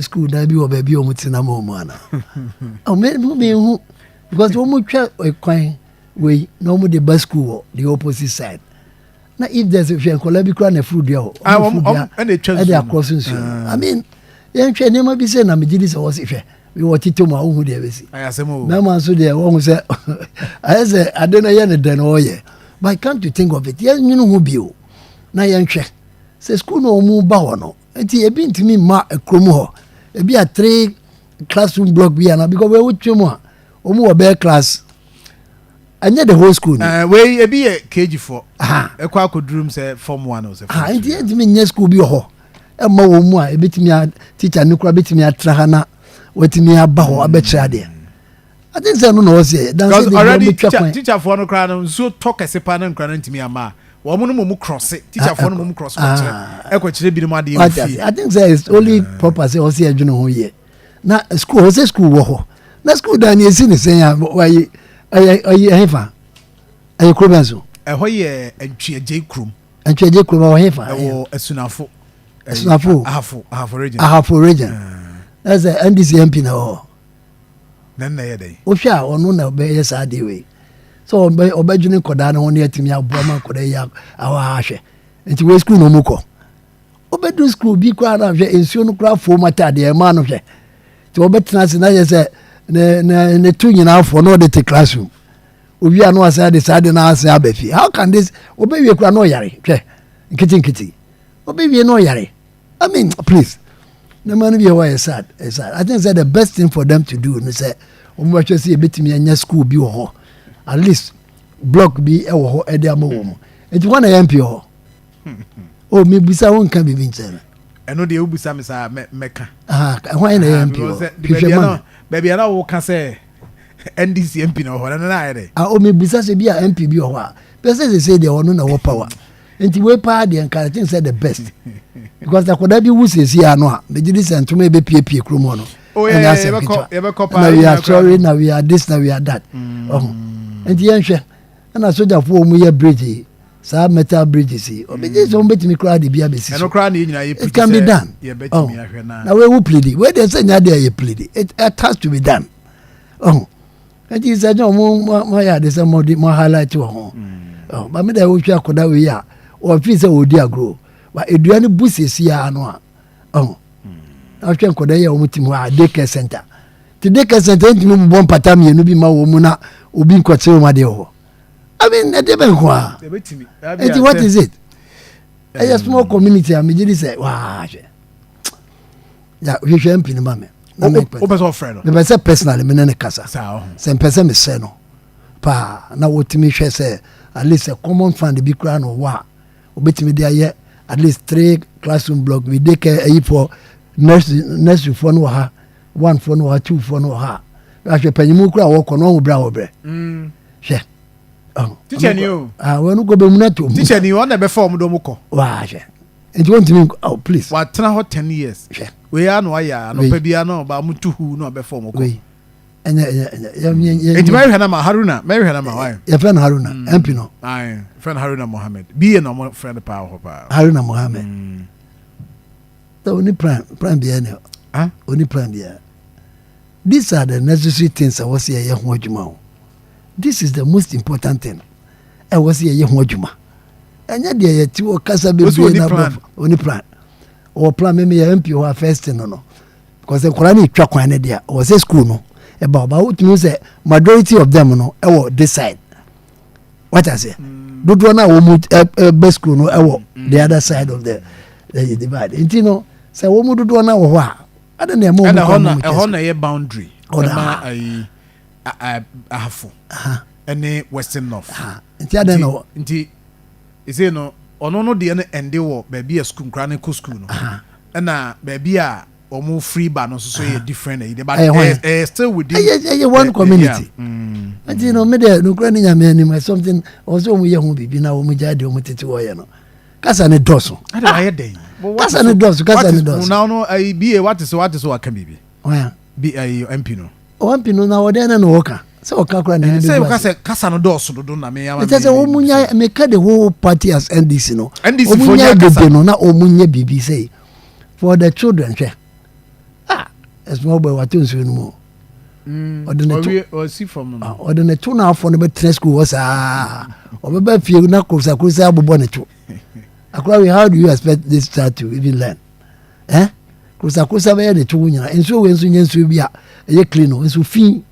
school na bi obabi omutina mo ana o me who because omu twa ekwan we no mu the bus school the opposite side na if there's a friend bi kura na fruit dia o and they choose across I mean yen twa nema bi say na me gidi say wo se hwe we wo tito ma ohu dia besi ayasemo na man so dia wo say I say ade na ye ne den o ye but can't you think of it yen nyunu hu bi o na yen hwe say school no mu ba ho no enti ebi ntimi ma ekrom ho ebi a 3 classroom block bi ana because we twemu a omu obe class anya the whole school we ebi KG4 ekwa akodrum say form 1 or say enti enti nya school bi ho e ma wo mu a ebetimi a teacher ne kura betimi atra ha na wetimi aba ho abekira de I think say no no say because already teacher for no kra no so talk esepa na nkra na ntimi ama wo mu no mu cross teacher for no mu cross ekwa kire bi no ade mfi I think say it's only proper say o say adwene ho ye na school o say school wo ho na school da ni esi ni sen ya wayi ayi hefa ayi krobenso ho ye antweje krom wo hefa wo Asunafo ahafo region as a NDC MP na ho nan na ye dey o hwa ono na be yes ade we so obadwene koda na won yatimi aboma koda ya awa hwe nti we school no muko obedu school bi kwa na hwe ensuo no kra fo mata de ma no hwe ti obetena se na ye se ne tu nyina afo no de te classroom obi anu asa de sade na asa abafi how can this obewie kra no yare hwe nkiti obewie no yare I mean please no man be why sad I think that the best thing for them to do is say omo hwe se ebetimi anya school bi wo ho at least block bi e wo ho e de ama wo mo enti wana ya MP ho o me busa won kan bibi ntena eno de obusa me sa meka wana na ya MP ho baby ana wo ka say NDC MP no ho na ya de o me busa se bi a MP bi ho a person say de ono na wo power enti we power de encourage things say the best because the koda bi wusesi ano a me gidi sentuma e be pie kromo no oh yeah now we are sorry now we are this now we are that enti yenhwe na soja fo mu ye bridge sa metal bridge si obeje so betimi kra de bia besi eno kra na nyina ye it can be done ye betimi ahwe na na we plead we dey say nya dey ye plead it has to be done enti is ajo mo ya de say mo highlight wo ba me da wo hwa koda we ya o fi say odi agro ba eduane busesi ya no a ahwe koda ya o mutim wa daycare center ti daycare center ntimi mo bon pata mienu bi ma wo mu na obi nkote wo ma de ho I mean edeben kwa what is it a small community am jidi say wa ya we hwe MP ni ma me o person friend me say personally me ne kasa say person me say no pa na wotimi hwe say at least a common fund bi kra no wa obetimi de aye at least 3 classroom block we dey care for nursery for no ha 1 for no ha 2 for no ha ahwe panyimu kra wo kono wo bra hwe teacher ni o we no go be munato teacher ni on na be form do muko wa hwe enti won timi please wa tena ho 10 years we ya no aya no pa bia no ba mutuhu no be form ko enya enti mai hana ma Haruna wa ya friend Haruna MP no ai friend Haruna Mohammed be no friend pa ho pa Haruna Mohammed so oni prime bia ne oni prime bia. These are the necessary things I was here ho adwuma. This is the most important thing. I was here ho adwuma. Anya de ye ti o kasa be na oni plan. O plan me ya MP o first no. Because the Quran is twa kwan ne dia. O say school no. E ba what mean say majority of them no e wo this side. What I say? Dodo na wo mu best school no e wo the other side of the divide. Enti no say wo mu dodo na wo ho a ada na mo na ye boundary ma ai ahafo ene western north nti ada no nti ise no ono no de ne ende wo ba bia school kra ne ko school no na ba bia omo free ba no so ye different but still within one community nti no me de no kra ne nyame ani something also omo ye hu bibi na omo jade omo tete wo ye no kasa ne doso ada aye den kasa ne doso now no I be what is aka bibi be MP no MP no na wode na no woka say oka kra na say kasa no doso do na me ya ma say omunya me ka the whole party as NDC no omunya bebe no na omunya bibi say for the children hwe a small boy what to no more. Or see from or the 2.5 for the tennis school was or maybe few knuckles I could say bonnet. How do you expect this child to even learn? Because I could say the 2 and so when soon will be a clean and so fin.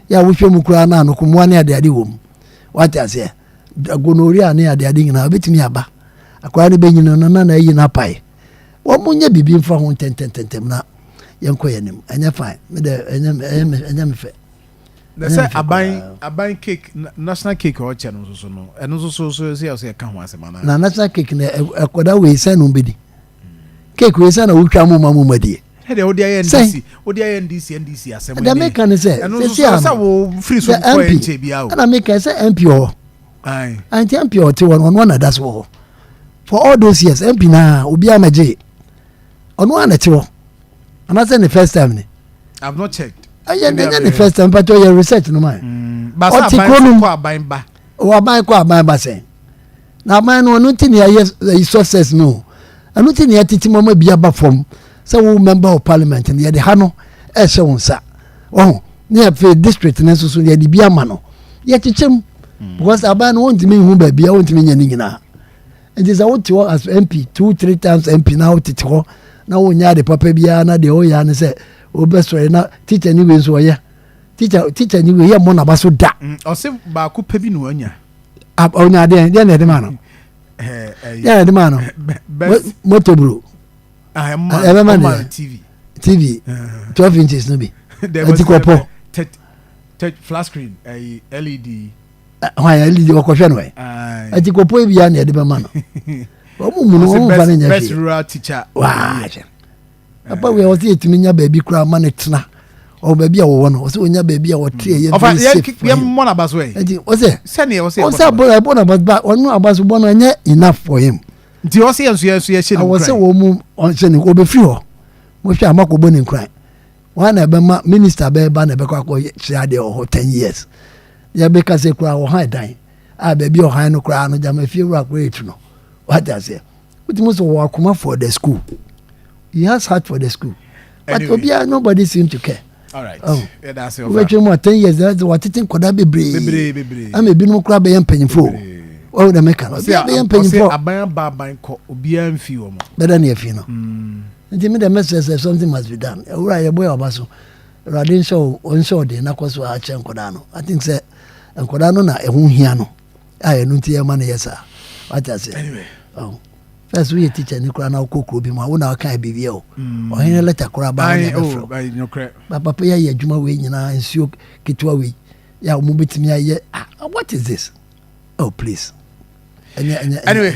Ya wish you mukwana no kumwane de ade wom. What I say? Gonorrhea near the adding na bit me aba. Akwari be nyina na yi na pai. Wo munye bibi mfa ho tententem na yenko yenim. Anya fine. Me de enya me fe. They say aban cake national cake or channel so no. Eno so say ka ho asema na. Na national cake na akoda we say no bedi. Cake we say na wutwa mu madi. Hey, ODI NDC asem. The American say wo free so ko enche bia o. And American say MP o. Aye. And MP o te one that's all. For all those years MP na obi amaje. Ono ana te wo. And I say the first time ni. I've not checked. The first time but your research no man. Ba sa aban ko aban ba. O aban ko aban ba say. Na man no tin ya success no. Anu tin ya titi mama bia ba from. So we member of parliament and the hano ese wonsa oh near fe district na so ye di bia ma no ye chichem because aban won timi hu ba bia won timi nya ni nyina and is out to as MP 2-3 times MP now titi na won nya de papa bia na de o ya ne say obesore na teacher ni we so ye teacher ni we ye mo na ba so da o se ba ko pa bi no anya onya de na de ma no ya de ma no motobro TV 12 inches no be touch flat screen LED why LED okwohwe no ati kopo bia na de be ma no o mu no fa na nya best rural teacher wa apa we o ti etimi nya ba bi kura ma ne tena o ba bi a wo no o se onya ba bi a wo tre ye ofa ye mo na baso e ati o se sene o se bo na ba onu abaso bo no nya enough for him. Nti o se enso ye hye ni. I was say wo mu on se ni o be free ho. Mo hwe amako ni nkran. Wa na be ma minister be ba na be kwa ko hye ade o 10 years. Ya be ka se kura o han dan. A be bi o han no kura no jama fie wura kura etu no. What I say? What you must wa Akoma for the school. He has heart for the school. But anyway, nobody seem to care. All right. Yeah, that's it. We more 10 years that's what tin koda bebre. Am be no kura be empanyimfo. Oh, the mechanic. Say aban ba ko obi amfi wo mo. Better near fino. Nti me the message that something must be done. Ura ye boy obaso. Radin show on show de na kwaso a che nkoda no. I think say nkoda no na ehun hia no. Aye no nti e ma na yesa. What I say. Anyway. Oh. First we teacher ni kura na okokro bi mo. Wo na kan bibie o. O hin letter kura ba na be fro. Ai no kra. Papa ya ye adwuma we nyina nsuo kitwa we. Ya mo betimi aye. What is this? Oh please. Anyway,